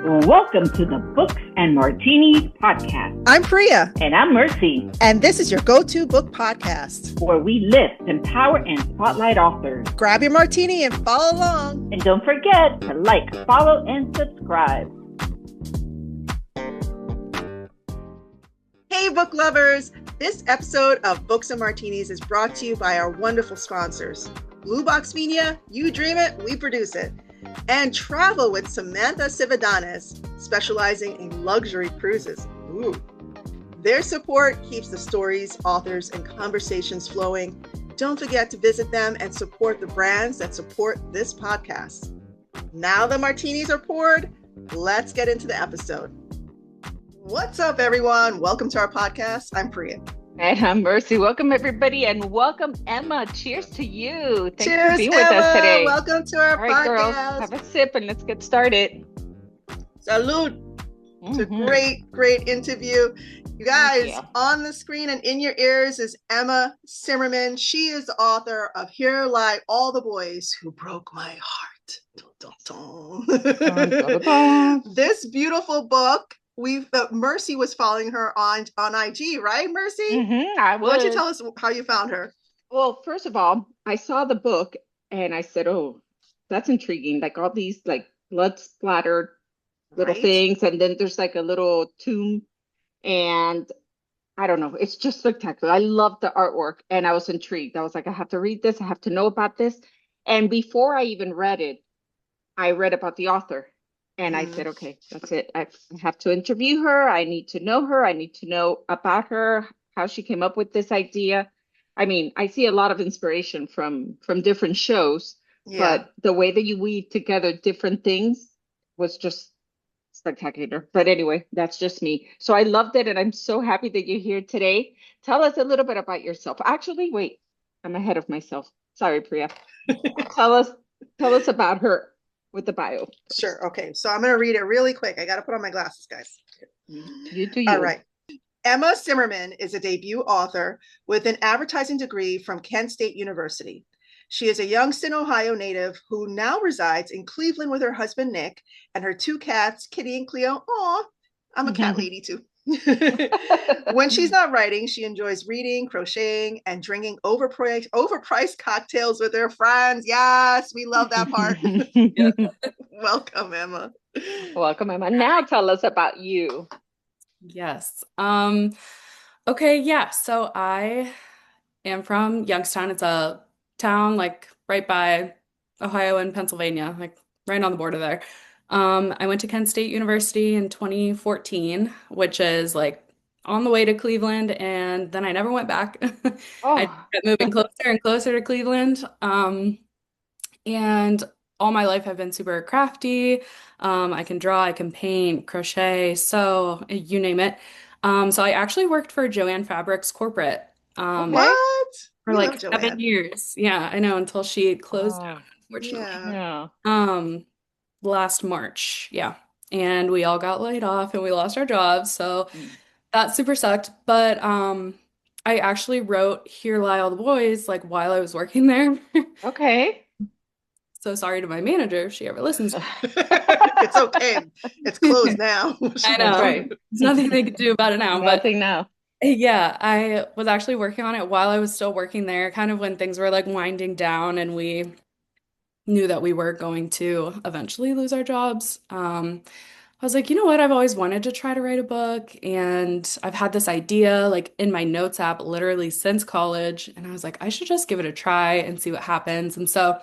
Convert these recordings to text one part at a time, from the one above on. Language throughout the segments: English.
Welcome to the Books and Martinis podcast. I'm Priya. And I'm Mercy. And this is your go-to book podcast, where we lift, empower, and spotlight authors. Grab your martini and follow along. And don't forget to like, follow, and subscribe. Hey, book lovers. This episode of Books and Martinis is brought to you by our wonderful sponsors. Blue Box Media, you dream it, we produce it. And Travel with Samantha Cividanes, specializing in luxury cruises. Ooh. Their support keeps the stories, authors, and conversations flowing. Don't forget to visit them and support the brands that support this podcast. Now the martinis are poured, let's get into the episode. What's up, everyone? Welcome to our podcast. I'm Priya. And I'm Mercy. Welcome, everybody, and welcome, Emma. Cheers to you. Thanks Cheers, for being Emma. with us today. Welcome to our podcast. All right, girls, have a sip and let's get started. Salud. It's a great interview. You guys, on the screen and in your ears is Emma Simmerman. She is the author of Here Lie All the Boys Who Broke My Heart. This beautiful book. Mercy was following her on IG, right, Mercy? I was. Why don't you tell us how you found her? Well, first of all, I saw the book and I said, "Oh, that's intriguing! Like all these like blood splattered little things, and then there's like a little tomb, and I don't know. It's just spectacular. I love the artwork, and I was intrigued. I was like, I have to read this. I have to know about this. And before I even read it, I read about the author. And I said, okay, that's it. I have to interview her. I need to know her. I need to know about her, how she came up with this idea. I mean, I see a lot of inspiration from different shows, but the way that you weave together different things was just spectacular. But anyway, that's just me. So I loved it. And I'm so happy that you're here today. Tell us a little bit about yourself. Actually, wait, I'm ahead of myself. Sorry, Priya. Tell us about her. With the bio. Sure. Okay. So I'm going to read it really quick. I got to put on my glasses, guys. You do you. All right. Emma Simmerman is a debut author with an advertising degree from Kent State University. She is a Youngstown, Ohio native who now resides in Cleveland with her husband, Nick, and her two cats, Kitty and Cleo. Aw, I'm a cat lady too. When she's not writing, she enjoys reading, crocheting, and drinking overpriced cocktails with her friends. Yes, we love that part. Welcome, Emma. Welcome, Emma. Now tell us about you. Yes. Okay, yeah. So I am from Youngstown. It's a town like right by Ohio and Pennsylvania, like right on the border there. I went to Kent State University in 2014, which is like on the way to Cleveland, and then I never went back. I kept moving closer and closer to Cleveland. And all my life I've been super crafty. I can draw, I can paint, crochet, sew, you name it. So I actually worked for Joanne Fabrics corporate What? for like 7 years. Yeah, I know, until she closed down, unfortunately. Yeah. Last March. Yeah. And we all got laid off and we lost our jobs. So that super sucked. But I actually wrote Here Lie All the Boys like while I was working there. Okay. So sorry to my manager if she ever listens. It's okay. It's closed now. I know. Right. There's nothing they can do about it now. Nothing now. Yeah, I was actually working on it while I was still working there, kind of when things were like winding down and we knew that we were going to eventually lose our jobs. I was like, you know what? I've always wanted to try to write a book, and I've had this idea like in my notes app literally since college, and I was like, I should just give it a try and see what happens. And so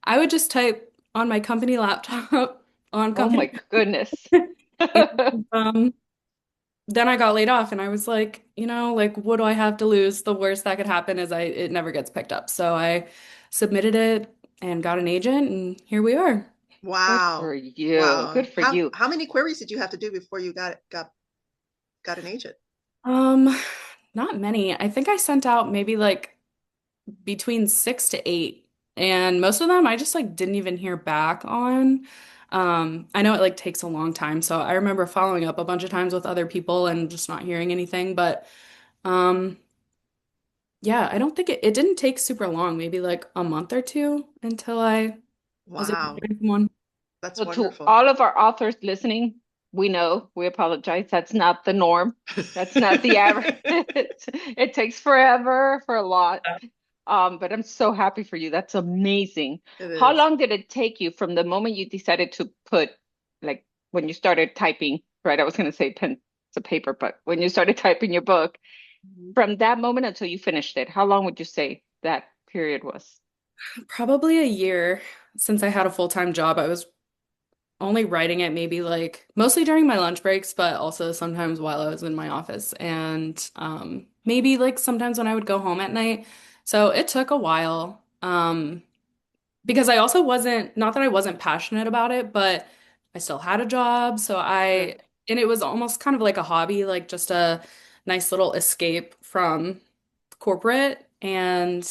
I would just type on my company laptop on company. Oh my goodness. Then I got laid off and I was like, you know, like what do I have to lose? The worst that could happen is it never gets picked up. So I submitted it and got an agent, and here we are. Wow. Good for you. Wow. Good for you. How many queries did you have to do before you got an agent? Not many. I think I sent out maybe like between 6 to 8, and most of them I just like didn't even hear back on. I know it like takes a long time, so I remember following up a bunch of times with other people and just not hearing anything, but yeah, I don't think it didn't take super long, maybe like a month or two until I was able Wow. to get one. That's So to wonderful. all of our authors listening, We know, we apologize. That's not the norm. That's not the average. It takes forever for a lot. But I'm so happy for you. That's amazing. It How is. long did it take you from the moment you decided to put, like, when you started typing, right? I was going to say pen to paper, but when you started typing your book, Mhm. from that moment until you finished it, how long would you say that period was? Probably a year since I had a full-time job. I was only writing it maybe like mostly during my lunch breaks, but also sometimes while I was in my office and maybe like sometimes when I would go home at night. So it took a while. Because I also wasn't, not that I wasn't passionate about it, but I still had a job. Sure. And it was almost kind of like a hobby, like just a nice little escape from corporate. And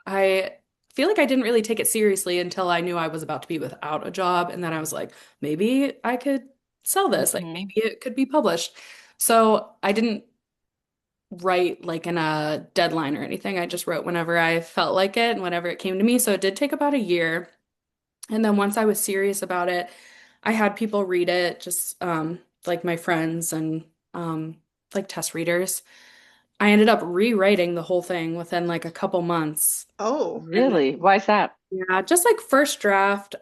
I feel like I didn't really take it seriously until I knew I was about to be without a job. And then I was like, maybe I could sell this, like Hmm. maybe it could be published. So I didn't write like in a deadline or anything. I just wrote whenever I felt like it and whenever it came to me. So it did take about a year. And then once I was serious about it, I had people read it, just like my friends and like test readers. I ended up rewriting the whole thing within like a couple months. Oh, And Really? Why is that? yeah, just like first draft.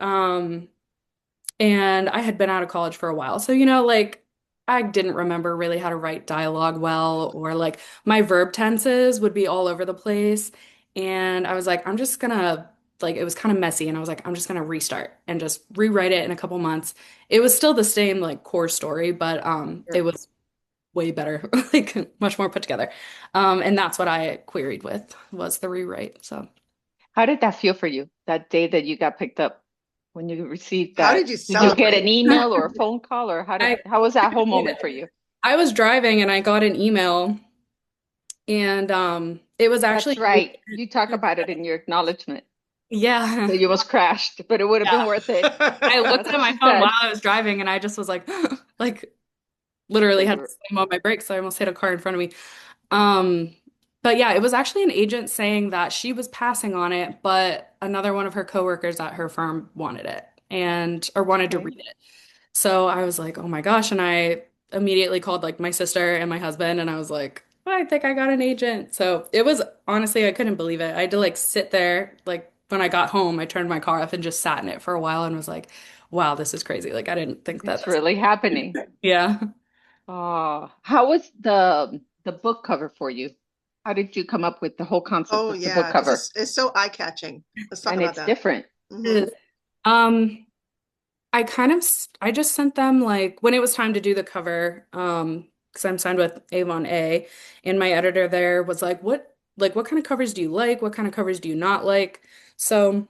And I had been out of college for a while. So, like I didn't remember really how to write dialogue well, or like my verb tenses would be all over the place. And I was like, I'm just gonna, like, it was kind of messy. And I was like, I'm just gonna restart and just rewrite it in a couple months. It was still the same, like, core story, but it Sure. was way better, like, much more put together. And that's what I queried with was the rewrite. So. How did that feel for you that day that you got picked up when you received how did that? you Did you get an celebrate? email or a phone call or I how was that whole moment for you? I was driving and I got an email. And it was That's actually, right. You talk about it in your acknowledgement yeah. that you almost crashed, but it would have been Yeah. worth it. I looked That's at what my she phone while said. I was driving and I just was like, like literally That you had to were slam on my brakes. So I almost hit a car in front of me. Um, but yeah, it was actually an agent saying that she was passing on it, but another one of her coworkers at her firm wanted it and or wanted to okay. read it. So I was like, oh my gosh. And I immediately called like my sister and my husband and I was like, I think I got an agent. So it was honestly, I couldn't believe it. I had to like sit there, like when I got home, I turned my car off and just sat in it for a while and was like, wow, this is crazy. Like I didn't think that It's this. really happening. Yeah. Oh, how was the book cover for you? How did you come up with the whole concept Oh of the book yeah, because cover? it's so eye-catching. Let's talk And about it's that. different. Hmm. It is. Um, I just sent them like when it was time to do the cover, because I'm signed with Avon A, and my editor there was like what kind of covers do you like? What kind of covers do you not like? So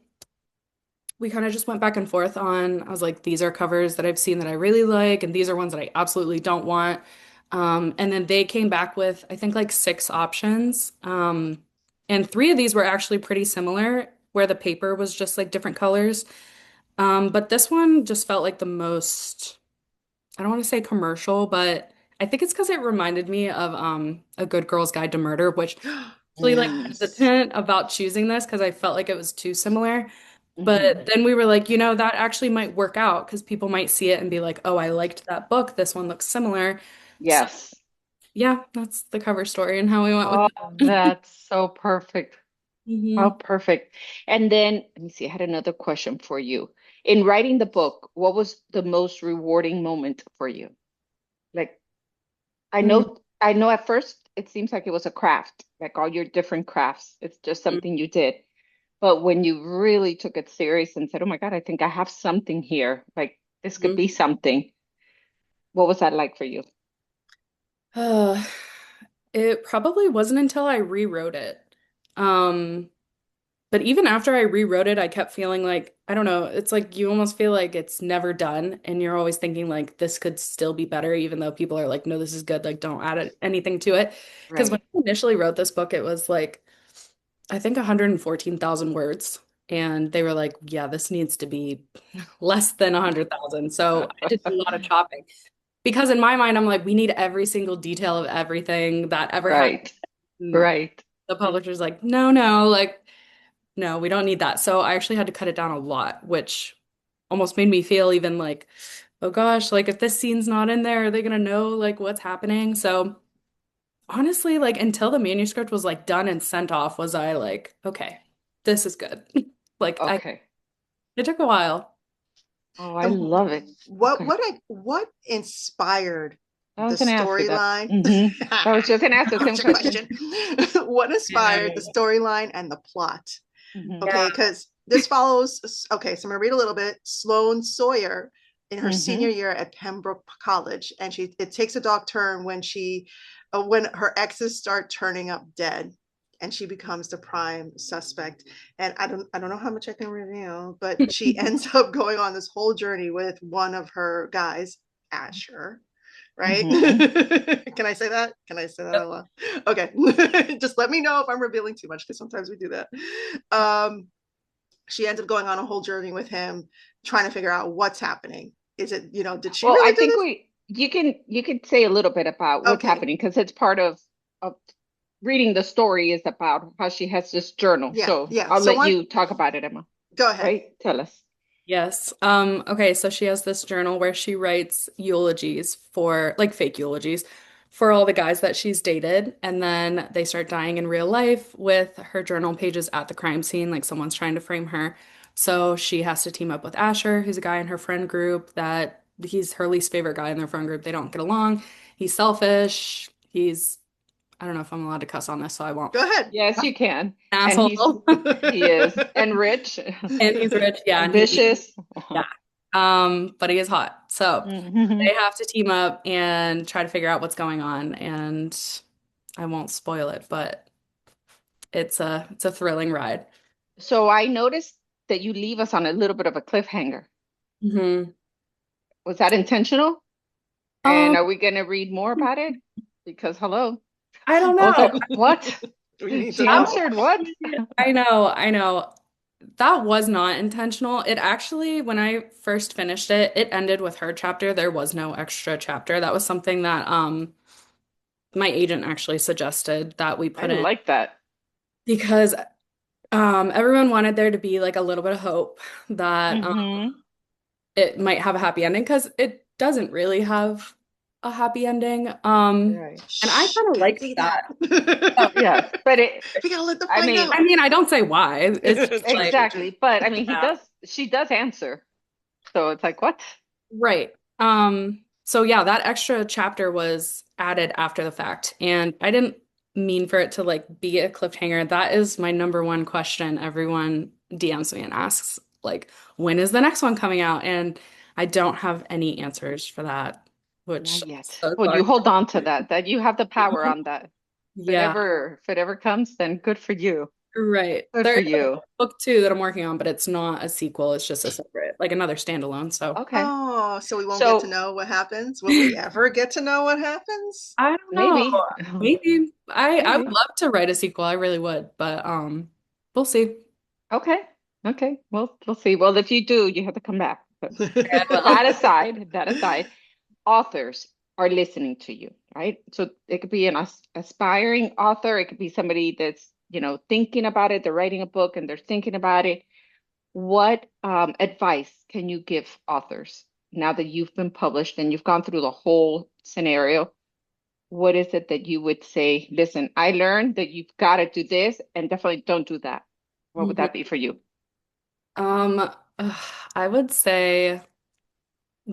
we kind of just went back and forth on, I was like, these are covers that I've seen that I really like, and these are ones that I absolutely don't want. And then they came back with, I think, like six options. And three of these were actually pretty similar, where the paper was just like different colors. But this one just felt like the most, I don't want to say commercial, but I think it's because it reminded me of A Good Girl's Guide to Murder, which really like Mm. Yes. hesitant about choosing this because I felt like it was too similar. Hmm. But then we were like, that actually might work out because people might see it and be like, oh, I liked that book. This one looks similar. So Yes. yeah, that's the cover story and how we went with Oh, it. that's so perfect. How hmm perfect. And then let me see, I had another question for you. In writing the book, what was the most rewarding moment for you? Like, I know at first it seems like it was a craft, like all your different crafts. It's just something you did. But when you really took it serious and said, "Oh my God, I think I have something here. Like this could be something." What was that like for you? Uh, it probably wasn't until I rewrote it. Um, But even after I rewrote it, I kept feeling like, I don't know, it's like you almost feel like it's never done. And you're always thinking like this could still be better, even though people are like, no, this is good. Like, don't add anything to it. Because when Right. I initially wrote this book, it was like, I think 114,000 words. And they were like, yeah, this needs to be less than 100,000. So I did a lot of chopping. Because in my mind, I'm like, we need every single detail of everything that ever happened. Right. And Right. the publisher's like, no, no, like, no, we don't need that. So I actually had to cut it down a lot, which almost made me feel even like, oh gosh, like if this scene's not in there, are they gonna know like what's happening? So honestly, like until the manuscript was like done and sent off, was I like, okay, this is good. Like I Okay. it took a while. Oh, I And love it. Okay. what inspired I the was gonna ask you that. storyline? I was just gonna ask the same Gotcha question. question. What inspired the Yeah. storyline and the plot? Hmm. Okay, because this follows. Okay, so I'm gonna read a little bit. Sloane Sawyer in her senior Hmm. year at Pembroke College, and it takes a dark turn when her exes start turning up dead, and she becomes the prime suspect. And I don't know how much I can reveal, but she ends up going on this whole journey with one of her guys, Asher. Right? Hmm. Can I say that? Can I say that out loud? Okay. Just let me know if I'm revealing too much because sometimes we do that. Um, she ends up going on a whole journey with him, trying to figure out what's happening. Is it, did she Well, I really do think this? you could say a little bit about what's Okay. happening because it's part of reading the story is about how she has this journal. Yeah. So Yeah. I'll So let one, you talk about it, Emma. go ahead. Right? Tell us. Yes. Okay, so she has this journal where she writes eulogies for like fake eulogies for all the guys that she's dated, and then they start dying in real life with her journal pages at the crime scene, like someone's trying to frame her. So she has to team up with Asher, who's a guy in her friend group that he's her least favorite guy in their friend group. They don't get along. He's selfish. I don't know if I'm allowed to cuss on this, so I won't. Go ahead. Yes, you can. And Asshole. he is and rich, And he's rich, yeah, and ambitious. yeah. But he is hot. So Hmm. they have to team up and try to figure out what's going on. And I won't spoil it, but it's a thrilling ride. So I noticed that you leave us on a little bit of a cliffhanger. Hmm. Was that intentional? And Um, are we going to read more about it? Because hello, I don't I was know. like, what? We need to She know. answered what? I know. That was not intentional. It actually, when I first finished it, it ended with her chapter. There was no extra chapter. That was something that my agent actually suggested that we I put in like that. because everyone wanted there to be like a little bit of hope that Hmm. it might have a happy ending because it doesn't really have a happy ending. Right. And I Shh, kind of can't liked say that. that. Oh, Yes, but We gotta let the I find mean, out. I mean, I don't say why. It's just True, like, true, true. exactly. But I mean, yeah, she does answer. So it's like, what? right. So yeah, that extra chapter was added after the fact, and I didn't mean for it to like be a cliffhanger. That is my number one question. Everyone DMs me and asks, like, when is the next one coming out? And I don't have any answers for that, which Not I'm yet. so Well, sorry. you hold on to that you have the power on that. Yeah. If it ever comes, then good for you. Right. Good There for is a you. book too that I'm working on, but it's not a sequel. It's just a separate, like another standalone. So Okay. Oh, so we won't get to So know what happens? Will we ever get to know what happens? I don't know. maybe, Maybe I would maybe. love to write a sequel. I really would, but we'll see. Okay. Okay. Well, we'll see. Well, if you do, you have to come back. But I will. that aside, authors are listening to you, right? So it could be an aspiring author. It could be somebody that's, thinking about it. They're writing a book and they're thinking about it. What advice can you give authors now that you've been published and you've gone through the whole scenario? What is it that you would say, listen, I learned that you've got to do this and definitely don't do that? What would Mhm. that be for you? Um, ugh, I would say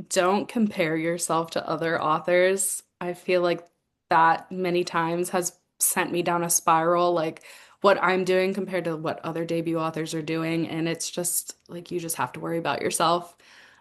don't compare yourself to other authors. I feel like that many times has sent me down a spiral, like what I'm doing compared to what other debut authors are doing. And it's just like you just have to worry about yourself.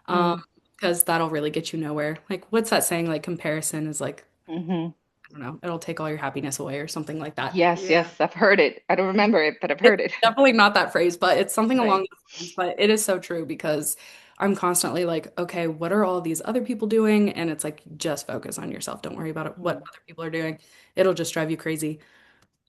Um, Mm. because that'll really get you nowhere. Like, what's that saying? Like, comparison is like, Hmm. I don't know, it'll take all your happiness away or something like that. Yes, Yeah. yes, I've heard it. I don't remember it, but I've It's heard it. definitely not that phrase, but it's something along Right. those lines. But it is so true because I'm constantly like, okay, what are all these other people doing? And it's like, just focus on yourself. Don't worry about it, what Mm. other people are doing. It'll just drive you crazy.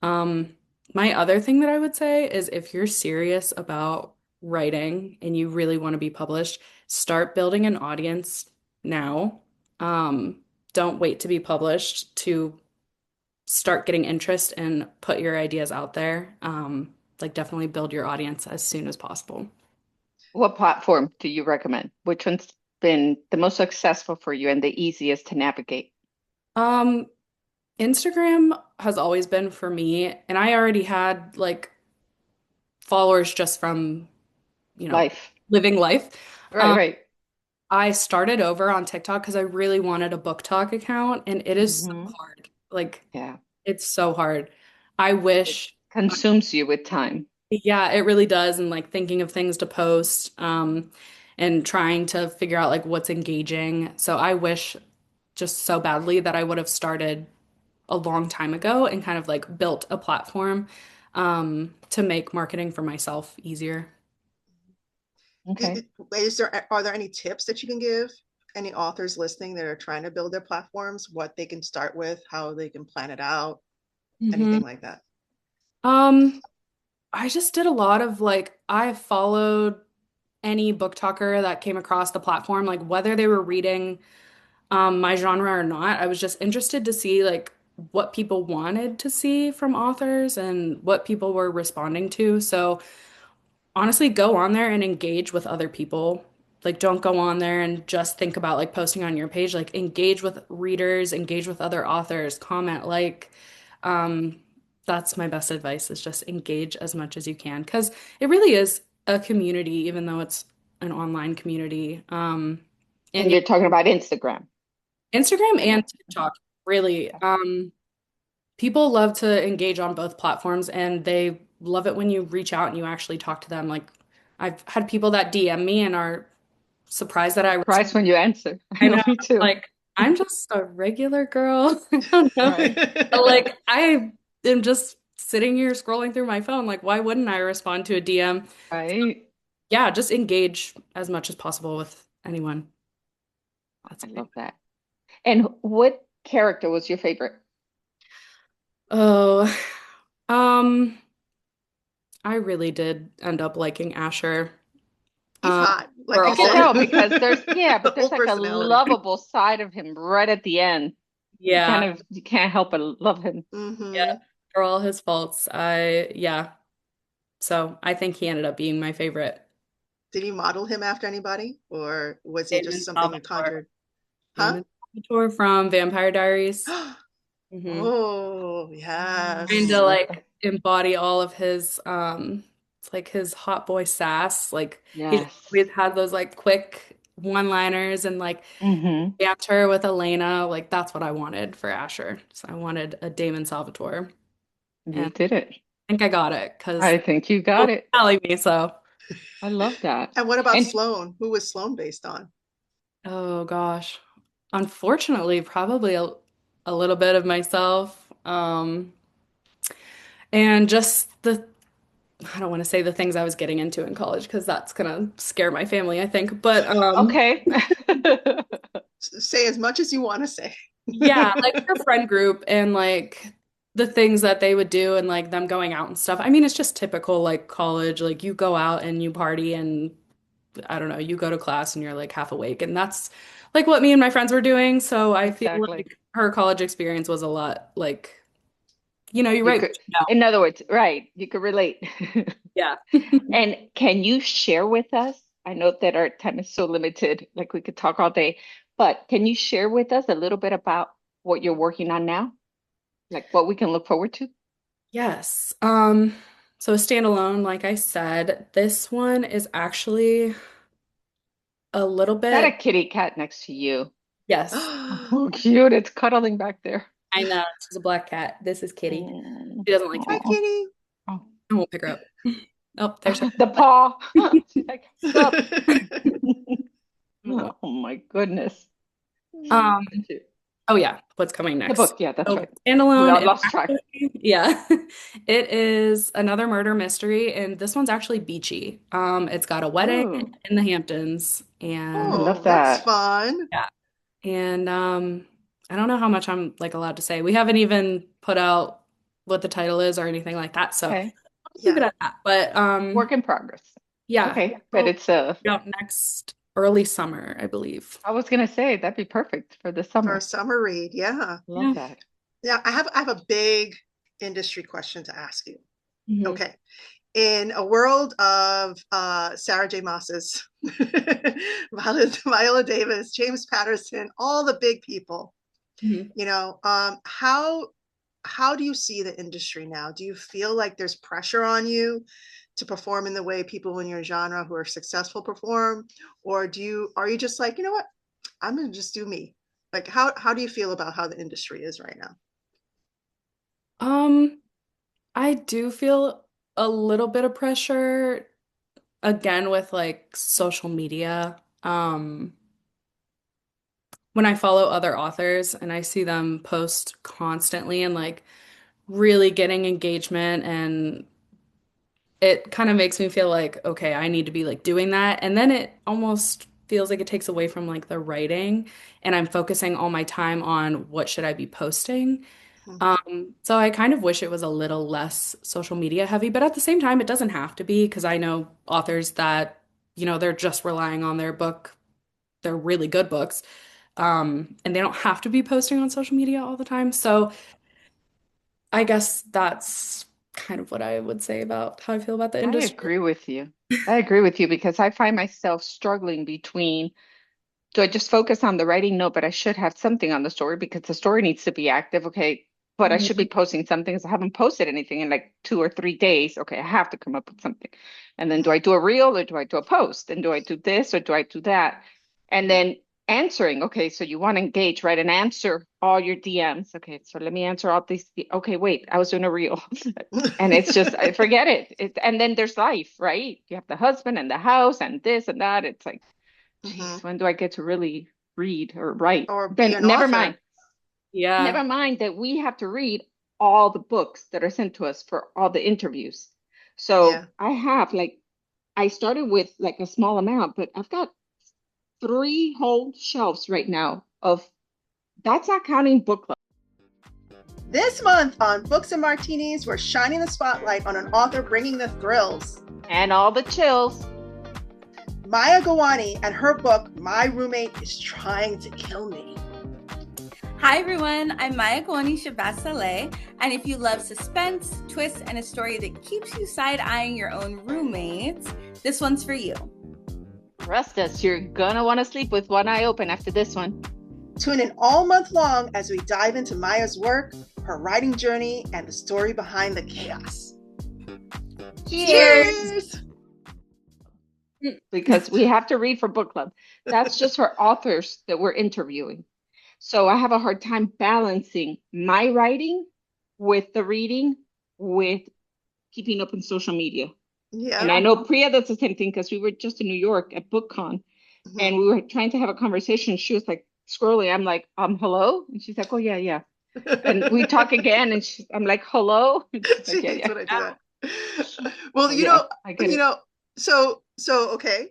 Um, my other thing that I would say is if you're serious about writing and you really want to be published, start building an audience now. Um, don't wait to be published to start getting interest and put your ideas out there. Like definitely build your audience as soon as possible. What platform do you recommend? Which one's been the most successful for you and the easiest to navigate? Um, Instagram has always been for me, and I already had like followers just from, Life. living life. Right, Um, right. I started over on TikTok because I really wanted a book talk account, and it is so Hmm. hard. Like, Yeah. it's so hard. I It wish, consumes you with time. yeah, it really does. And like thinking of things to post, and trying to figure out like what's engaging. So I wish just so badly that I would have started a long time ago and kind of like built a platform, to make marketing for myself easier. Okay. Are there any tips that you can give any authors listening that are trying to build their platforms, what they can start with, how they can plan it out, Hmm. anything like that? Um, I just did a lot of like, I followed any book talker that came across the platform, like whether they were reading my genre or not. I was just interested to see like what people wanted to see from authors and what people were responding to. So honestly, go on there and engage with other people. Like, don't go on there and just think about like posting on your page. Like, engage with readers, engage with other authors, comment, like, um, that's my best advice is just engage as much as you can because it really is a community, even though it's an online community. And And yeah, you're talking about Instagram Instagram right now. and TikTok, really. Okay. People love to engage on both platforms and they love it when you reach out and you actually talk to them. Like I've had people that DM me and are surprised that I Surprised when you answer. I I know, know, me too. like I'm just a regular girl. I don't know. Right, But like I am just sitting here scrolling through my phone. Like why wouldn't I respond to a DM? right. Yeah, just engage as much as possible with anyone. That's I a big. love that. And what character was your favorite? Oh, um, I really did end up liking Asher. He's Um, hot, like for I you all can said. tell his, because The there's whole like a personality. lovable side of him right at the end. yeah, You can't help but love him. yeah, Hmm. for all his faults, yeah. So I think he ended up being my favorite. Did you model him after anybody, or was he just Damon something you Salvatore. conjured? Huh? Damon Salvatore from Vampire Diaries. Hmm. Oh, Trying Oh, yes. to I love like that. embody all of his it's like his hot boy sass. Like he just Yes. always had those like quick one-liners and like Hmm. banter with Elena. Like that's what I wanted for Asher. So I wanted a Damon Salvatore. And You I did it. think I got it because I think you people got were it. telling me so. I love that. And what about And Sloane? Who was Sloane based on? Oh gosh. Unfortunately, probably a little bit of myself. And just I don't want to say the things I was getting into in college because that's gonna scare my family, I think. But okay. Say as much as you want to say. yeah, like her friend group and like the things that they would do and like them going out and stuff. I mean, it's just typical like college, like you go out and you party and I don't know, you go to class and you're like half awake. And that's like what me and my friends were doing. So I feel Exactly. like her college experience was a lot like, you You write could, what you know. in other words, right, you could relate. Yeah. And can you share with us? I know that our time is so limited, like we could talk all day, but can you share with us a little bit about what you're working on now? Like what we can look forward to? Is Yes. So standalone, like I said, this one is actually a little that a bit, kitty cat next to you? yes, Oh, cute. It's cuddling back there. I know. This is a black cat. This is Kitty. Mm. She doesn't like Hi, kitty. Oh, Kitty. oh. I won't pick her up. Oh, there's her. The paw. She's like, stop. Oh, Oh my goodness. Um, Look at you. oh yeah, what's coming The next? book, yeah, that's So right. We standalone all is lost track. actually, yeah, it is another murder mystery, and this one's actually beachy. It's got a wedding Oh, in the Hamptons, I and love Oh, that's that. fun. yeah, and I don't know how much I'm like allowed to say. We haven't even put out what the title is or anything like that, so Okay. I'll leave it Yeah. at that. But Work in progress. yeah, Okay. But it'll it's be out next early summer, I believe. I was gonna say that'd be perfect for the For a summer. summer read. Yeah. Love Yeah. that. Yeah. I have a big industry question to ask you. Mhm. Okay. in a world of Sarah J. Maas's, Viola Davis, James Patterson, all the big people, Mhm. how do you see the industry now? Do you feel like there's pressure on you to perform in the way people in your genre who are successful perform? Or are you just like, you know what? I'm gonna just do me. Like how do you feel about how the industry is right now? Um, I do feel a little bit of pressure again with like social media. When I follow other authors and I see them post constantly and like really getting engagement, and it kind of makes me feel like, okay, I need to be like doing that. And then it almost feels like it takes away from like the writing, and I'm focusing all my time on what should I be posting. Mhm. So I kind of wish it was a little less social media heavy, but at the same time, it doesn't have to be because I know authors that, they're just relying on their book. They're really good books. And they don't have to be posting on social media all the time. So I guess that's kind of what I would say about how I feel about the I industry. agree with you. I agree with you because I find myself struggling between, do I just focus on the writing? No, but I should have something on the story because the story needs to be active. Okay. But I should be Mhm. posting something because I haven't posted anything in like 2 or 3 days. Okay. I have to come up with something. And then do Mhm. I do a reel or do I do a post? And do I do this or do I do that? And then answering. Okay. So you want to engage, right? And answer all your DMs. Okay. So let me answer all these. Okay. Wait, I was doing a reel. And it's just, I forget it. And then there's life, right? You have the husband and the house and this and that. It's like, geez, Mhm. when do I get to really read or write? Or be Then an author. Yeah. never mind that we have to read all the books that are sent to us for all the interviews. Yeah. So I have like, I started with like a small amount, but I've got 3 whole shelves right now of, that's not counting book club. This month on Books and Martinis, we're shining the spotlight on an author bringing the thrills. And all the chills. Maya Gawani and her book, My Roommate is Trying to Kill Me. Hi everyone, I'm Maya Gawani Shabazz Saleh, and if you love suspense, twists, and a story that keeps you side-eyeing your own roommates, this one's for you. Trust us, you're gonna want to sleep with one eye open after this one. Tune in all month long as we dive into Maya's work, her writing journey, and the story behind the chaos. Cheers! Because we have to read for book club. That's just for authors that we're interviewing. So I have a hard time balancing my writing with the reading, with keeping up in social media. Yeah. And I know Priya, that's the same thing because we were just in New York at BookCon and we were trying to have a conversation. She was like scrolling. I'm like, hello? And she's like, oh, yeah, yeah. And we talk again and I'm like, hello? And she's like, She yeah, hates yeah. when I do that. Well, So, yeah, I get it. so okay.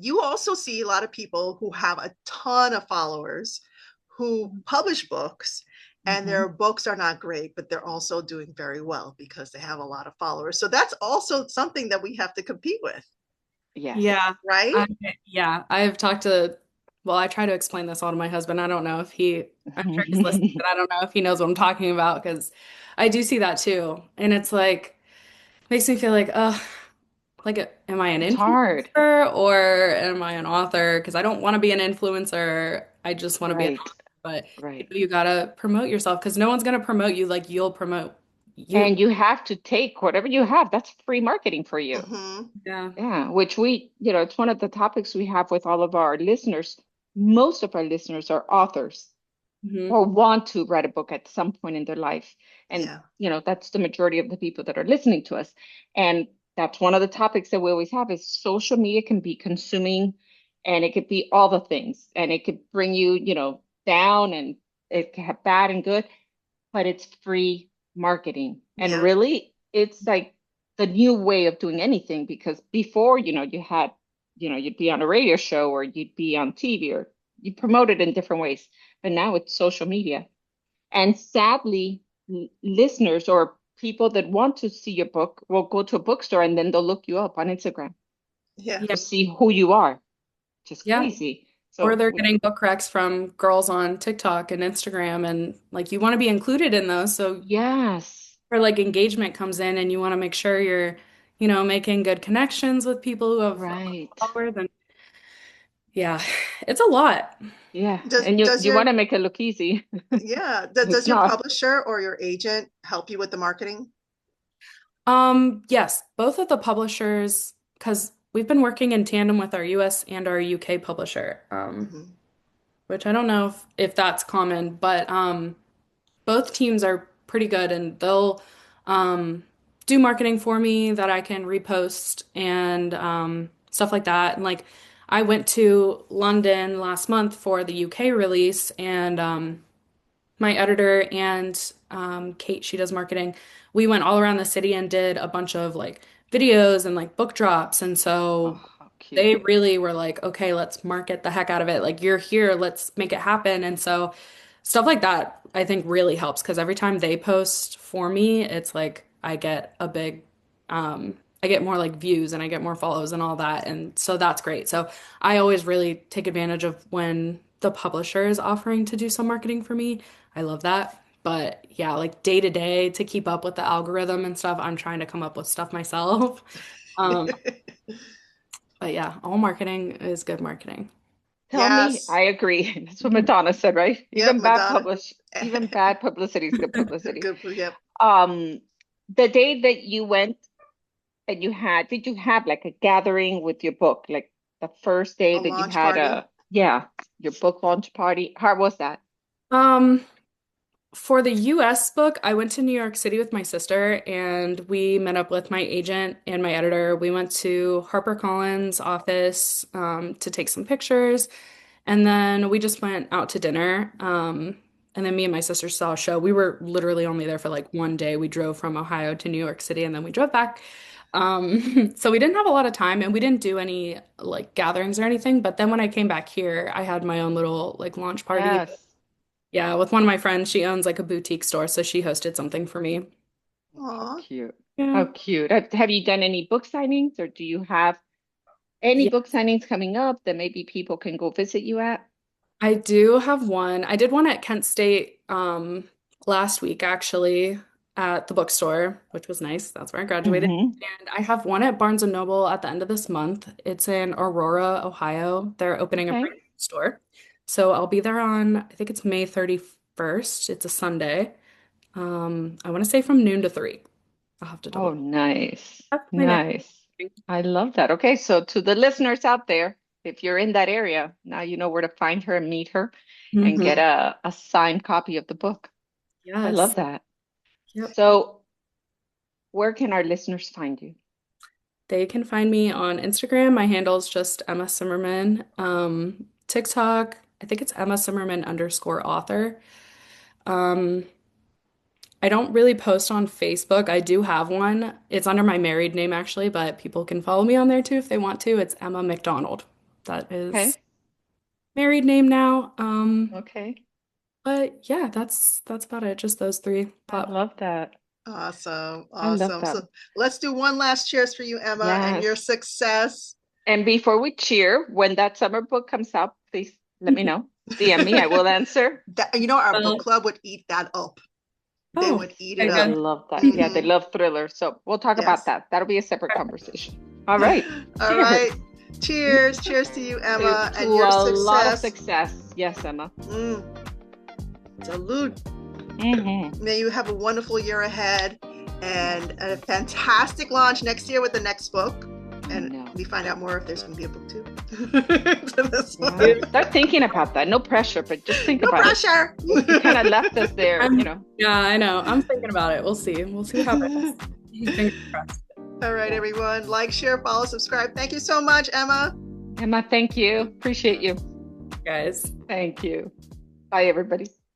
You also see a lot of people who have a ton of followers who publish books, and Mhm. their books are not great, but they're also doing very well because they have a lot of followers. So that's also something that we have to compete with, Yes. Yeah. right? Yeah. I've talked to, well, I try to explain this all to my husband. I don't know if I'm sure he's listening, but I don't know if he knows what I'm talking about because I do see that too. And it's like, makes me feel like, like, am I an It's hard. influencer or am I an author? Because I don't want to be an influencer. I just want to be an Right, author. But right. you gotta promote yourself because no one's gonna promote you like you'll promote you. And you have to take whatever you have. That's free marketing for you. Mm-hmm. Yeah. Yeah, which it's one of the topics we have with all of our listeners. Most of our listeners are authors Hmm. or want to write a book at some point in their life. And, Yeah. that's the majority of the people that are listening to us. And that's one of the topics that we always have is social media can be consuming and it could be all the things and it could bring you, down and it can have bad and good, but it's free marketing. And Yeah. really, it's like the new way of doing anything because before, you had, you'd be on a radio show or you'd be on TV or you promote it in different ways. But now it's social media. And sadly, listeners or people that want to see your book will go to a bookstore and then they'll look you up on Instagram Yeah. Yeah. to see who you are. Just Yeah. crazy. Or So, they're getting book recs from girls on TikTok and Instagram, and like you want to be included in those. So yes. or like engagement comes in and you want to make sure you're, making good connections with people who have Right. followers. And yeah, it's a lot. Yeah. Does And does you want your to make it look easy. yeah, does It's your not. publisher or your agent help you with the marketing? Yes, both of the publishers, because we've been working in tandem with our US and our UK publisher, Hmm. which I don't know if that's common, but both teams are pretty good and they'll um, do marketing for me that I can repost and stuff like that. And like I went to London last month for the UK release, and my editor and Kate, she does marketing. We went all around the city and did a bunch of like videos and like book drops. And Oh, so how cute. they really were like, okay, let's market the heck out of it. Like, you're here, let's make it happen. And so stuff like that, I think really helps because every time they post for me, it's like I get more like views and I get more follows and all that. And so that's great. So I always really take advantage of when the publisher is offering to do some marketing for me. I love that. But yeah, like day to day to keep up with the algorithm and stuff, I'm trying to come up with stuff myself. Um, but yeah, all marketing is good marketing. Tell me, Yes. I agree. That's what Madonna said, right? Yep, Madonna. Even bad publicity is good publicity. Good. Yep. Um, the day that you went and did you have like a gathering with your book? Like the first day A that you launch had party. your book launch party? How was that? Um, For the US book, I went to New York City with my sister and we met up with my agent and my editor. We went to HarperCollins' office to take some pictures, and then we just went out to dinner. And then me and my sister saw a show. We were literally only there for like one day. We drove from Ohio to New York City and then we drove back. So we didn't have a lot of time and we didn't do any like gatherings or anything. But then when I came back here, I had my own little like launch party. Yes. Yeah, with one of my friends, she owns like a boutique store, so she hosted something for me. How Aw. cute. Yeah. How cute. Have you done any book signings or do you have any Yeah, book signings coming up that maybe people can go visit you at? I do have one. I did one at Kent State last week actually at the bookstore, which was nice. That's where I graduated. Hmm. And I have one at Barnes& and Noble at the end of this month. It's in Aurora, Ohio. They're opening a Okay. brand new store. So I'll be there on, I think it's May 31st. It's a Sunday. I want to say from noon to 3. I'll have to Oh, double. nice. That's my next Nice. thing. I love that. Okay, so to the listeners out there, if you're in that area, now you know where to find her and meet her and Mhm. get a signed copy of the book. I Yes. love that. Yep. So, where can our listeners find you? They can find me on Instagram. My handle is just Emma Simmerman. TikTok, I think it's Emma Simmerman underscore author. Um, I don't really post on Facebook. I do have one. It's under my married name actually, but people can follow me on there too if they want to. It's Emma McDonald. That is Okay. married name now. Okay. But yeah, that's about it. Just those three I platforms. love that. Awesome. I love Awesome. that. So let's do one last cheers for you, Emma, and your Yes. success. And before we cheer, when that summer book comes out, please let me know. DM me, I will answer. Our book Well, club would eat that up. They oh, would eat They it very would up. good. love that. Yeah, they Hmm. love thrillers. So we'll talk about Yes. that. That'll be a separate conversation. All right. All Cheers. right. Cheers. Cheers to you, Emma, To and your a lot of success. success. Yes, Emma. Mm. Salute. Hmm. May you have a wonderful year ahead and a fantastic launch next year with the next book. And know. we find out more if there's going to be a book too. To this Yeah. one. Start thinking about that. No pressure, but just think No about pressure. it. You kind of left us there, I'm- you know. Yeah, I know. I'm thinking about it. We'll see. We'll see what happens. Fingers crossed. All right, everyone. Like, share, follow, subscribe. Thank you so much, Emma. Emma, thank you. Appreciate you. Guys. Thank you. Bye, everybody.